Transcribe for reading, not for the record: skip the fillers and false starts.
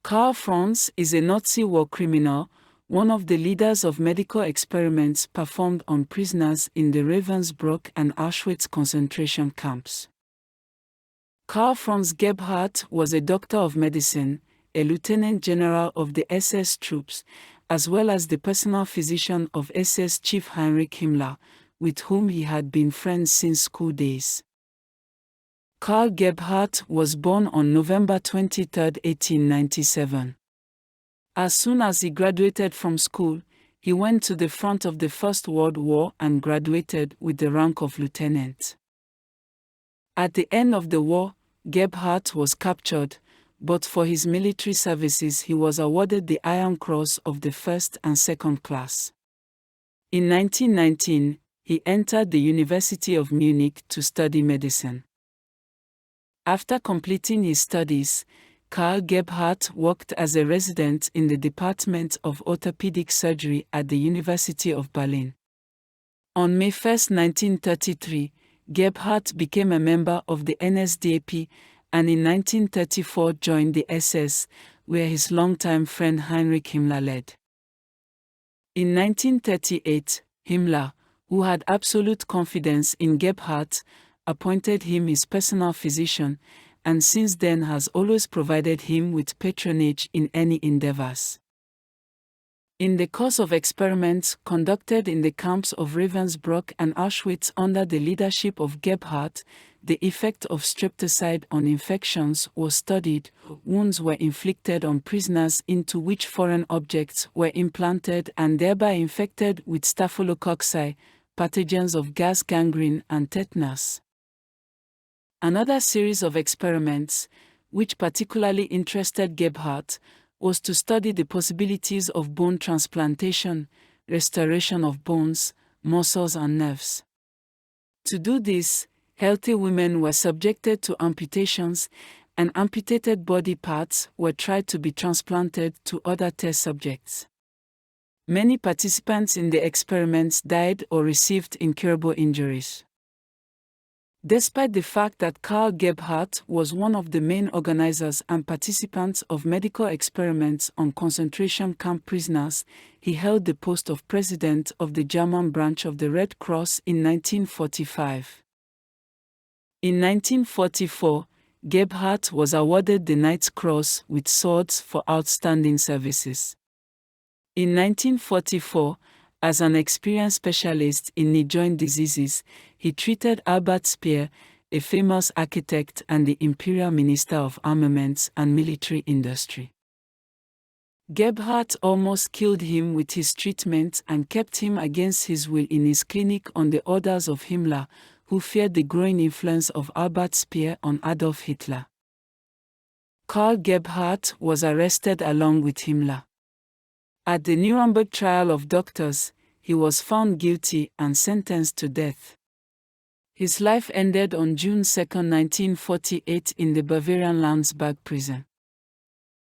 Karl Franz is a Nazi war criminal, one of the leaders of medical experiments performed on prisoners in the Ravensbrück and Auschwitz concentration camps. Karl Franz Gebhardt was a doctor of medicine, a lieutenant general of the SS troops, as well as the personal physician of SS Chief Heinrich Himmler, with whom he had been friends since school days. Karl Gebhardt was born on November 23, 1897. As soon as he graduated from school, he went to the front of the First World War and graduated with the rank of lieutenant. At the end of the war, Gebhardt was captured, but for his military services he was awarded the Iron Cross of the first and second class. In 1919, he entered the University of Munich to study medicine. After completing his studies, Karl Gebhardt worked as a resident in the Department of Orthopedic Surgery at the University of Berlin. On May 1, 1933, Gebhardt became a member of the NSDAP and in 1934 joined the SS, where his longtime friend Heinrich Himmler led. In 1938, Himmler, who had absolute confidence in Gebhardt, appointed him his personal physician, and since then has always provided him with patronage in any endeavors. In the course of experiments conducted in the camps of Ravensbrück and Auschwitz under the leadership of Gebhardt, the effect of streptocide on infections was studied. Wounds were inflicted on prisoners into which foreign objects were implanted and thereby infected with staphylococci, pathogens of gas gangrene and tetanus. Another series of experiments, which particularly interested Gebhardt, was to study the possibilities of bone transplantation, restoration of bones, muscles and nerves. To do this, healthy women were subjected to amputations, and amputated body parts were tried to be transplanted to other test subjects. Many participants in the experiments died or received incurable injuries. Despite the fact that Karl Gebhardt was one of the main organizers and participants of medical experiments on concentration camp prisoners, he held the post of president of the German branch of the Red Cross in 1945. In 1944, Gebhardt was awarded the Knight's Cross with swords for outstanding services. In 1944, as an experienced specialist in knee joint diseases, he treated Albert Speer, a famous architect and the Imperial Minister of Armaments and Military Industry. Gebhardt almost killed him with his treatment and kept him against his will in his clinic on the orders of Himmler, who feared the growing influence of Albert Speer on Adolf Hitler. Karl Gebhardt was arrested along with Himmler. At the Nuremberg trial of doctors, he was found guilty and sentenced to death. His life ended on June 2, 1948 in the Bavarian Landsberg prison.